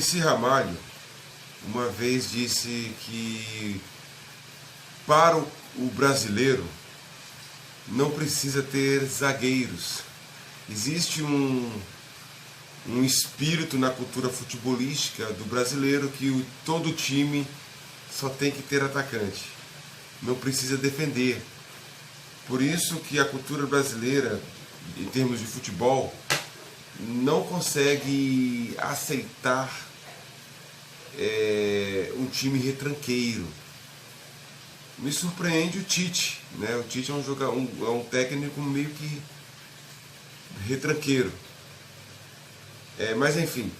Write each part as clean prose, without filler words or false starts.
Muricy Ramalho uma vez disse que para o brasileiro não precisa ter zagueiros. Existe um espírito na cultura futebolística do brasileiro que todo time só tem que ter atacante, não precisa defender. Por isso que a cultura brasileira, em termos de futebol, não consegue aceitar um time retranqueiro. Me surpreende o Tite, né? O Tite é um técnico meio que retranqueiro. Mas enfim,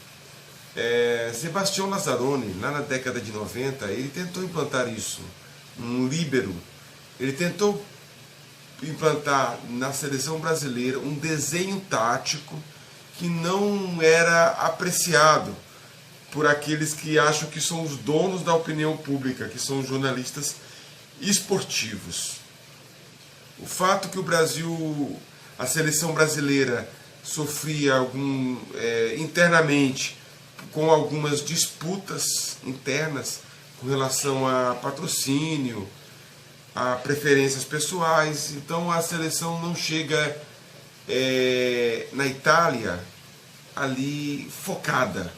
Sebastião Lazzaroni, lá na década de 90, ele tentou implantar isso, um líbero. Ele tentou implantar na seleção brasileira um desenho tático que não era apreciado por aqueles que acham que são os donos da opinião pública, que são os jornalistas esportivos. O fato que o Brasil, a seleção brasileira, sofria internamente com algumas disputas internas com relação a patrocínio, a preferências pessoais. Então a seleção não chega na Itália ali focada.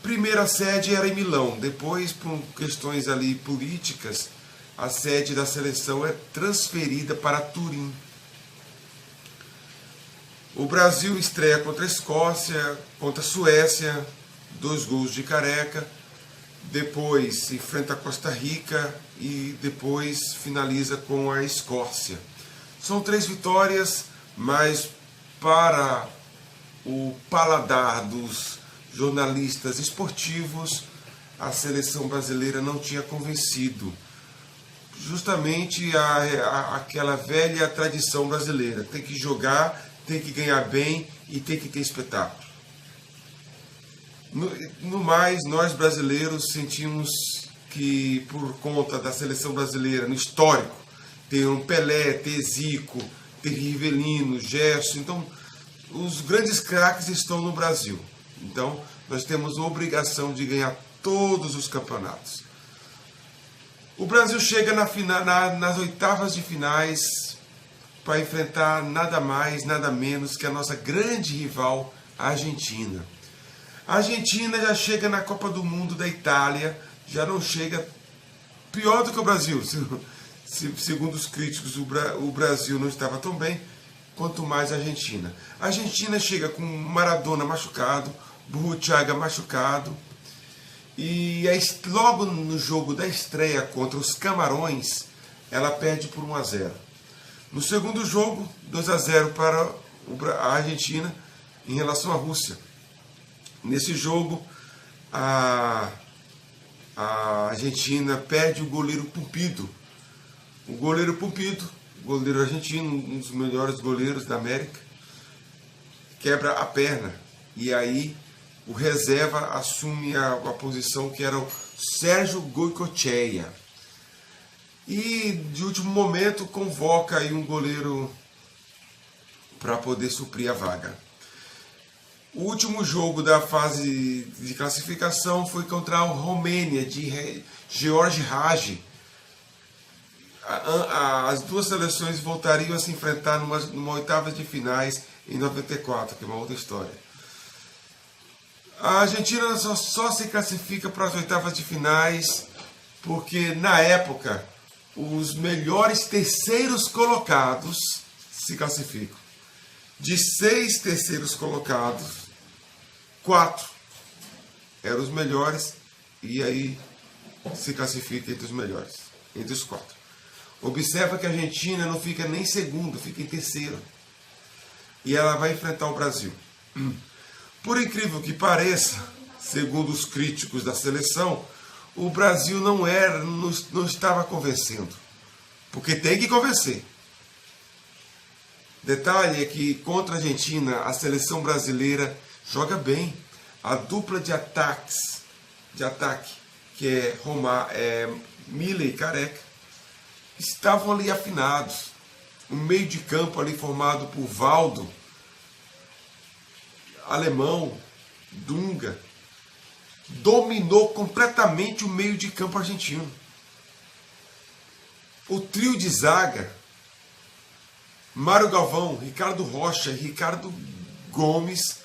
Primeira sede era em Milão, depois, por questões ali políticas, a sede da seleção é transferida para Turim. O Brasil estreia contra a Escócia, contra a Suécia, 2 gols de Careca, depois enfrenta a Costa Rica e depois finaliza com a Escócia. São 3 vitórias, mas para o paladar dos jornalistas esportivos, a seleção brasileira não tinha convencido. Justamente aquela velha tradição brasileira, tem que jogar, tem que ganhar bem e tem que ter espetáculo. No mais, nós brasileiros sentimos que, por conta da seleção brasileira, no histórico, ter um Pelé, ter Zico, ter Rivelino, Gerson, então os grandes craques estão no Brasil. Então, nós temos a obrigação de ganhar todos os campeonatos. O Brasil chega nas oitavas de finais para enfrentar nada mais, nada menos que a nossa grande rival, a Argentina. A Argentina já chega na Copa do Mundo da Itália, já não chega pior do que o Brasil. Segundo os críticos, o Brasil não estava tão bem, quanto mais a Argentina. A Argentina chega com Maradona machucado, Burruchaga machucado, e logo no jogo da estreia contra os Camarões, ela perde por 1-0. No segundo jogo, 2-0 para a Argentina em relação à Rússia. Nesse jogo, a Argentina perde o goleiro Pumpido. O goleiro Pumpido, goleiro argentino, um dos melhores goleiros da América, quebra a perna. E aí o reserva assume a posição que era o Sérgio Goicoechea. E de último momento convoca aí um goleiro para poder suprir a vaga. O último jogo da fase de classificação foi contra a Romênia, de George Hagi. As duas seleções voltariam a se enfrentar numa oitava de finais em 94, que é uma outra história. A Argentina só se classifica para as oitavas de finais porque, na época, os melhores terceiros colocados se classificam. De 6 terceiros colocados, 4 eram os melhores, e aí se classifica entre os melhores, entre os 4. Observa que a Argentina não fica nem segundo, fica em terceiro. E ela vai enfrentar o Brasil. Por incrível que pareça, segundo os críticos da seleção, o Brasil não estava convencendo. Porque tem que convencer. Detalhe é que contra a Argentina, a seleção brasileira joga bem. A dupla de ataque, que é Miller e Careca, estavam ali afinados. O meio de campo ali formado por Valdo, Alemão, Dunga, dominou completamente o meio de campo argentino. O trio de zaga, Mário Galvão, Ricardo Rocha e Ricardo Gomes,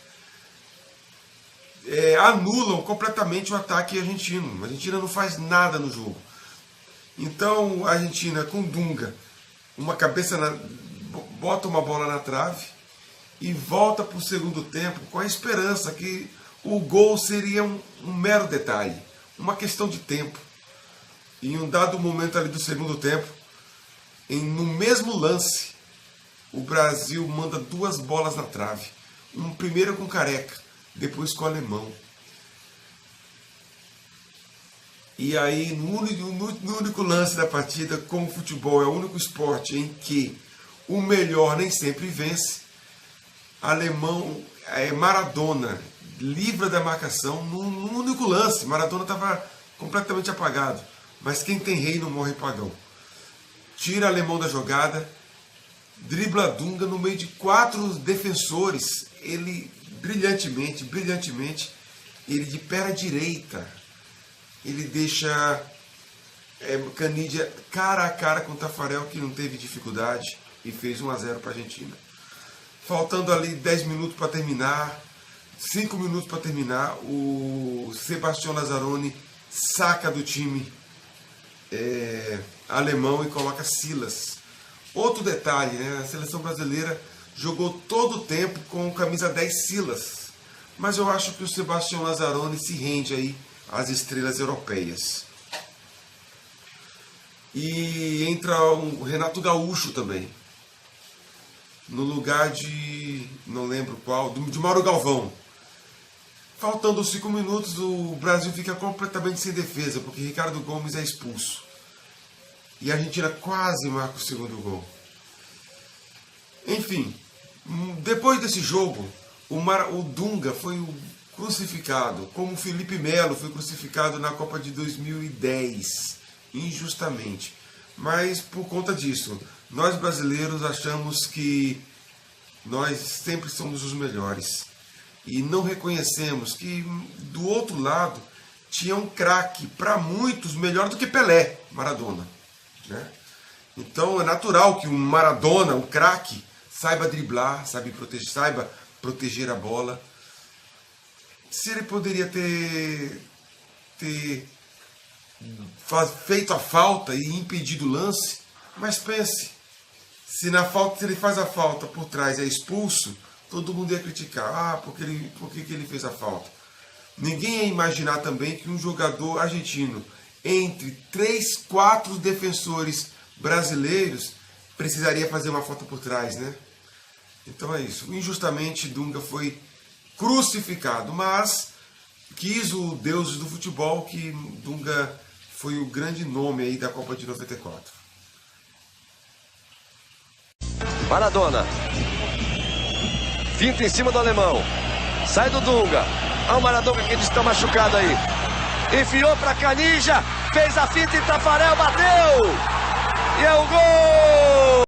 anulam completamente o ataque argentino. A Argentina não faz nada no jogo. Então a Argentina com Dunga, bota uma bola na trave e volta para o segundo tempo com a esperança que o gol seria um mero detalhe, uma questão de tempo. Em um dado momento ali do segundo tempo, no mesmo lance, o Brasil manda 2 bolas na trave. Primeiro com o Careca, depois com o Alemão. E aí, no único lance da partida, como o futebol é o único esporte em que o melhor nem sempre vence, Alemão, Maradona, livra da marcação no único lance. Maradona estava completamente apagado. Mas quem tem rei não morre pagão. Tira Alemão da jogada, dribla Dunga no meio de 4 defensores. Ele, brilhantemente, ele de perna direita, ele deixa Canidia cara a cara com o Tafarel, que não teve dificuldade, e fez 1-0 para a Argentina. Faltando ali 10 minutos para terminar, 5 minutos para terminar, o Sebastião Lazzaroni saca do time alemão e coloca Silas. Outro detalhe, né? A seleção brasileira jogou todo o tempo com o camisa 10 Silas, mas eu acho que o Sebastião Lazzaroni se rende aí às estrelas europeias. E entra o Renato Gaúcho também, no lugar de, não lembro qual, de Mauro Galvão. Faltando 5 minutos, o Brasil fica completamente sem defesa, porque Ricardo Gomes é expulso. E a Argentina quase marca o segundo gol. Enfim, depois desse jogo, o Dunga foi crucificado, como o Felipe Melo foi crucificado na Copa de 2010, injustamente. Mas por conta disso, nós brasileiros achamos que nós sempre somos os melhores. E não reconhecemos que do outro lado tinha um craque, para muitos melhor do que Pelé, Maradona, né? Então é natural que um Maradona, um craque, saiba driblar, saiba proteger a bola. Se ele poderia ter feito a falta e impedido o lance, mas pense, se ele faz a falta por trás e é expulso, todo mundo ia criticar. Por que ele fez a falta? Ninguém ia imaginar também que um jogador argentino, entre 3, 4 defensores brasileiros, precisaria fazer uma falta por trás, né? Então é isso. Injustamente, Dunga foi crucificado, mas quis o Deus do futebol que Dunga foi o grande nome aí da Copa de 94. Maradona. Finta em cima do alemão. Sai do Dunga. Olha o Maradona que está machucado aí. Enfiou para Canidia. Fez a finta e Tafarel bateu. E é o gol!